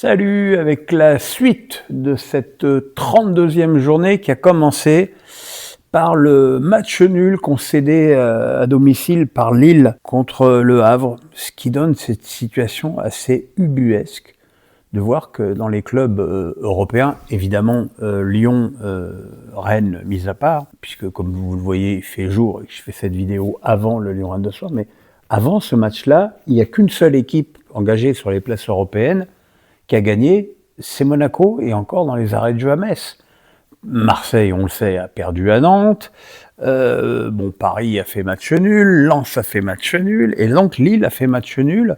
Salut, avec la suite de cette 32e journée qui a commencé par le match nul concédé à domicile par Lille contre le Havre, ce qui donne cette situation assez ubuesque de voir que dans les clubs européens, évidemment Lyon, Rennes mis à part, puisque comme vous le voyez, il fait jour et que je fais cette vidéo avant le Lyon-Rennes de soir, mais avant ce match-là, il n'y a qu'une seule équipe engagée sur les places européennes qui a gagné, c'est Monaco, et encore dans les arrêts de jeu à Metz. Marseille, on le sait, a perdu à Nantes. Paris a fait match nul, Lens a fait match nul, et donc Lille a fait match nul,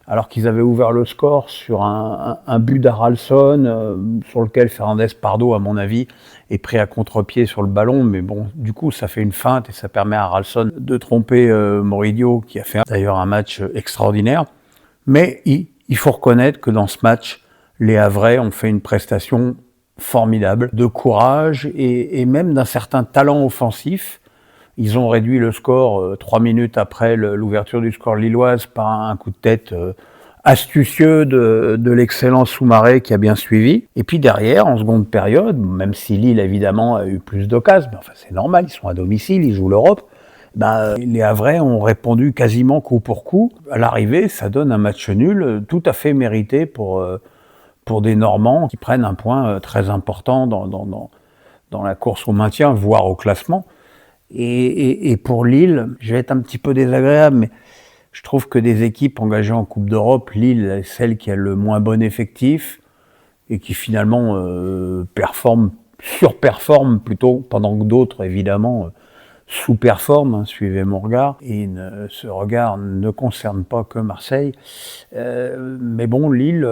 alors qu'ils avaient ouvert le score sur un but d'Haralson, sur lequel Fernandez Pardo, à mon avis, est pris à contre-pied sur le ballon, mais bon, du coup, ça fait une feinte, et ça permet à Haralson de tromper Moridio, qui a fait d'ailleurs un match extraordinaire. Mais il faut reconnaître que dans ce match, les Havrais ont fait une prestation formidable, de courage et même d'un certain talent offensif. Ils ont réduit le score 3 minutes après l'ouverture du score lilloise par un coup de tête astucieux de l'excellent Soumaré qui a bien suivi. Et puis derrière, en seconde période, même si Lille évidemment a eu plus d'occasions, mais enfin c'est normal, ils sont à domicile, ils jouent l'Europe. Les Havrais ont répondu quasiment coup pour coup. À l'arrivée, ça donne un match nul tout à fait mérité pour des Normands qui prennent un point très important dans la course au maintien, voire au classement. Et pour Lille, je vais être un petit peu désagréable, mais je trouve que des équipes engagées en Coupe d'Europe, Lille est celle qui a le moins bon effectif et qui finalement surperforme plutôt, pendant que d'autres, évidemment, sous-performe, suivez mon regard, et ce regard ne concerne pas que Marseille. Mais bon, Lille,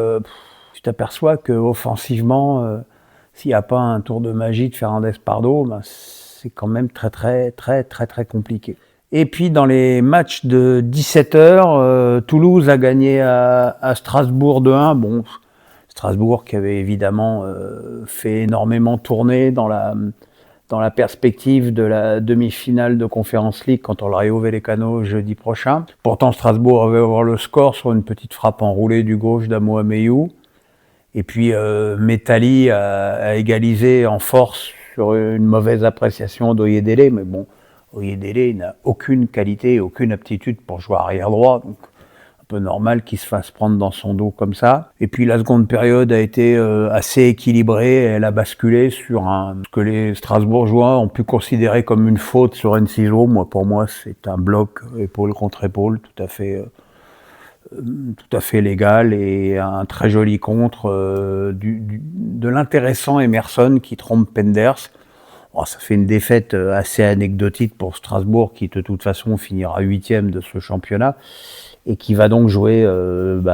tu t'aperçois qu'offensivement, s'il n'y a pas un tour de magie de Fernandez Pardo, c'est quand même très compliqué. Et puis dans les matchs de 17h, Toulouse a gagné à Strasbourg 2-1. Bon, Strasbourg qui avait évidemment fait énormément tourner dans la perspective de la demi-finale de Conference League contre le Rayo Vallecano jeudi prochain. Pourtant, Strasbourg avait ouvert le score sur une petite frappe enroulée du gauche d'Amo Ameyou. Et puis, Metali a égalisé en force sur une mauvaise appréciation d'Oyedele. Mais bon, Ojedele n'a aucune qualité, aucune aptitude pour jouer arrière droit. Donc, un peu normal qu'il se fasse prendre dans son dos comme ça. Et puis la seconde période a été assez équilibrée, elle a basculé sur ce que les Strasbourgeois ont pu considérer comme une faute sur Enciso. Pour moi, c'est un bloc épaule contre épaule tout à fait légal et un très joli contre de l'intéressant Emerson qui trompe Penders. Ça fait une défaite assez anecdotique pour Strasbourg qui de toute façon finira 8e de ce championnat et qui va donc jouer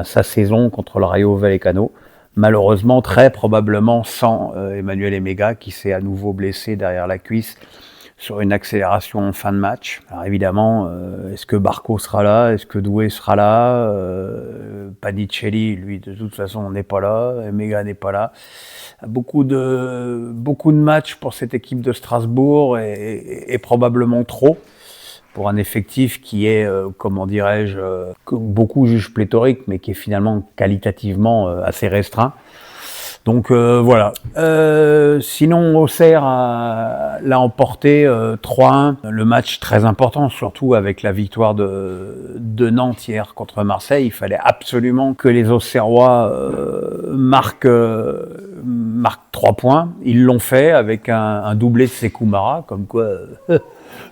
sa saison contre le Rayo Vallecano. Malheureusement, très probablement sans Emmanuel Emega qui s'est à nouveau blessé derrière la cuisse sur une accélération en fin de match. Alors évidemment, est-ce que Barco sera là? Est-ce que Doué sera là? Panicelli, lui, de toute façon, n'est pas là. Emega n'est pas là. Beaucoup de matchs pour cette équipe de Strasbourg et probablement trop pour un effectif qui est, que beaucoup jugent pléthorique, mais qui est finalement qualitativement assez restreint. Donc voilà. Sinon, Auxerre l'a emporté 3-1. Le match très important, surtout avec la victoire de Nantes hier contre Marseille. Il fallait absolument que les Auxerrois marquent 3 points. Ils l'ont fait avec un doublé de Sékou Mara, comme quoi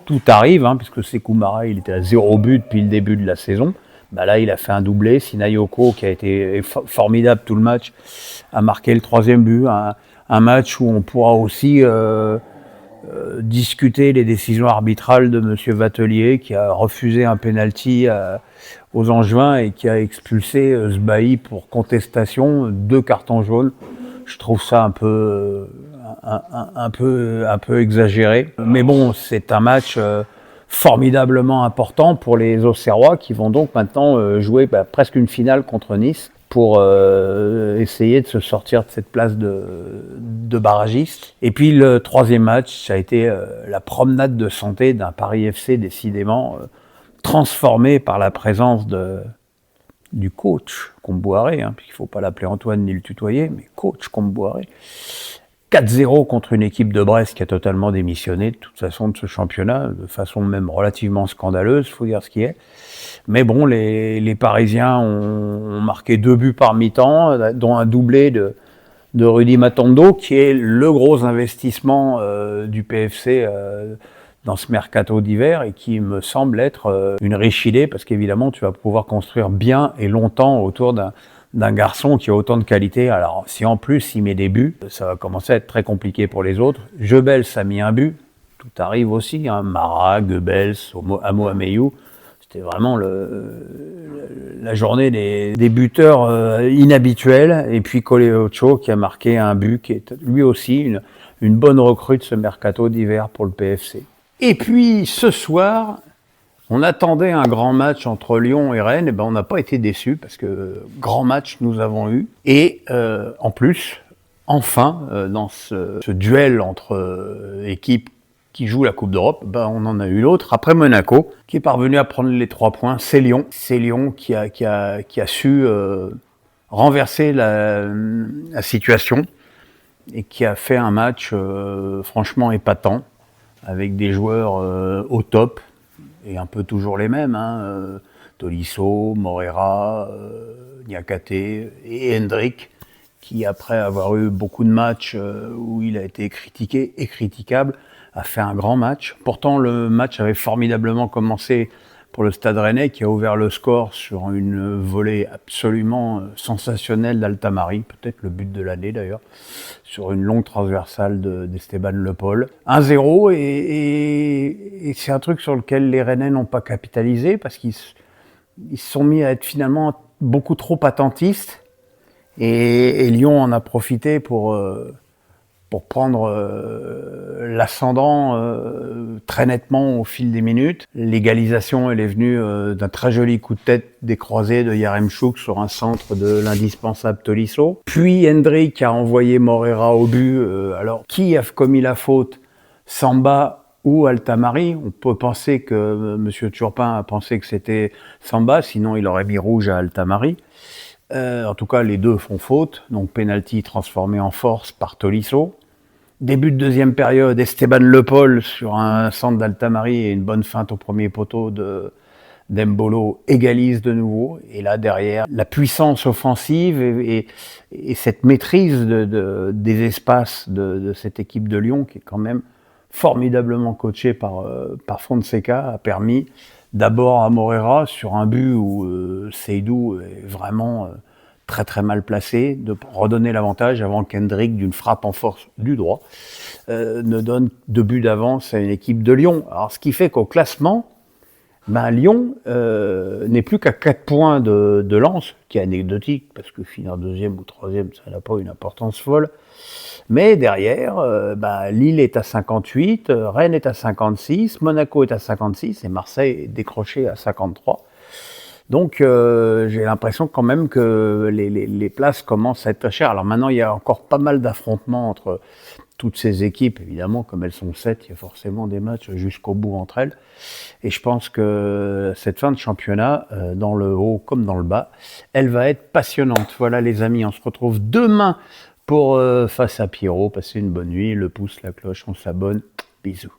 tout arrive, puisque Sékou Mara, il était à 0 but depuis le début de la saison. Là, il a fait un doublé. Sinayoko, qui a été formidable tout le match, a marqué le 3e but. Un match où on pourra aussi discuter les décisions arbitrales de M. Vatelier, qui a refusé un penalty aux Angevins et qui a expulsé Sbahi pour contestation, 2 cartons jaunes. Je trouve ça un peu exagéré. Mais bon, c'est un match formidablement important pour les Auxerrois qui vont donc maintenant jouer presque une finale contre Nice pour essayer de se sortir de cette place de barragiste. Et puis le 3e match, ça a été la promenade de santé d'un Paris FC décidément transformé par la présence de du coach Comboiré, puisqu'il ne faut pas l'appeler Antoine ni le tutoyer, mais coach Comboiré. 4-0 contre une équipe de Brest qui a totalement démissionné de toute façon de ce championnat, de façon même relativement scandaleuse, il faut dire ce qui est. Mais bon, les Parisiens ont marqué 2 buts par mi-temps, dont un doublé de Rudy Matondo, qui est le gros investissement du PFC dans ce mercato d'hiver et qui me semble être une riche idée, parce qu'évidemment, tu vas pouvoir construire bien et longtemps autour d'un garçon qui a autant de qualité. Alors, si en plus il met des buts, ça va commencer à être très compliqué pour les autres. Jebels a mis un but, tout arrive aussi, Mara, Goebbels, Amo Ameyou. C'était vraiment la journée des buteurs inhabituels. Et puis Coleocho qui a marqué un but, qui est lui aussi une bonne recrue de ce mercato d'hiver pour le PFC. Et puis ce soir, on attendait un grand match entre Lyon et Rennes, et ben on n'a pas été déçus parce que grand match nous avons eu. Et en plus, enfin, dans ce duel entre équipes qui jouent la Coupe d'Europe, ben on en a eu l'autre après Monaco, qui est parvenu à prendre les 3 points. C'est Lyon. C'est Lyon qui a su renverser la situation et qui a fait un match franchement épatant, avec des joueurs au top, et un peu toujours les mêmes, Tolisso, Morera, Niakate et Hendrick, qui après avoir eu beaucoup de matchs où il a été critiqué et critiquable, a fait un grand match. Pourtant, le match avait formidablement commencé pour le Stade Rennais, qui a ouvert le score sur une volée absolument sensationnelle d'Altamari, peut-être le but de l'année d'ailleurs, sur une longue transversale d'Esteban Le Paul. 1-0, et c'est un truc sur lequel les Rennais n'ont pas capitalisé, parce qu'ils se sont mis à être finalement beaucoup trop attentistes, et Lyon en a profité pour prendre l'ascendant très nettement au fil des minutes. L'égalisation, elle est venue d'un très joli coup de tête décroisé de Yaremchuk sur un centre de l'indispensable Tolisso. Puis Hendrick a envoyé Morera au but. Alors, qui a commis la faute? Samba ou Altamari? On peut penser que M. Turpin a pensé que c'était Samba, sinon il aurait mis rouge à Altamari. En tout cas, les deux font faute, donc penalty transformé en force par Tolisso. Début de deuxième période, Esteban Le Paul sur un centre d'Altamari et une bonne feinte au premier poteau d'Embolo égalise de nouveau. Et là, derrière, la puissance offensive et cette maîtrise des espaces de cette équipe de Lyon, qui est quand même formidablement coachée par Fonseca, a permis d'abord à Morera, sur un but où Seydou est vraiment très très mal placé, de redonner l'avantage avant qu'Hendrick, d'une frappe en force du droit, ne donne 2 buts d'avance à une équipe de Lyon. Alors, ce qui fait qu'au classement, Lyon n'est plus qu'à 4 points de Lens, qui est anecdotique, parce que finir 2e ou 3e, ça n'a pas une importance folle. Mais derrière, Lille est à 58, Rennes est à 56, Monaco est à 56 et Marseille est décroché à 53. Donc j'ai l'impression quand même que les places commencent à être chères. Alors maintenant, il y a encore pas mal d'affrontements entre toutes ces équipes. Évidemment, comme elles sont 7, il y a forcément des matchs jusqu'au bout entre elles. Et je pense que cette fin de championnat, dans le haut comme dans le bas, elle va être passionnante. Voilà les amis, on se retrouve demain pour Face à Pierrot. Passez une bonne nuit, le pouce, la cloche, on s'abonne. Bisous.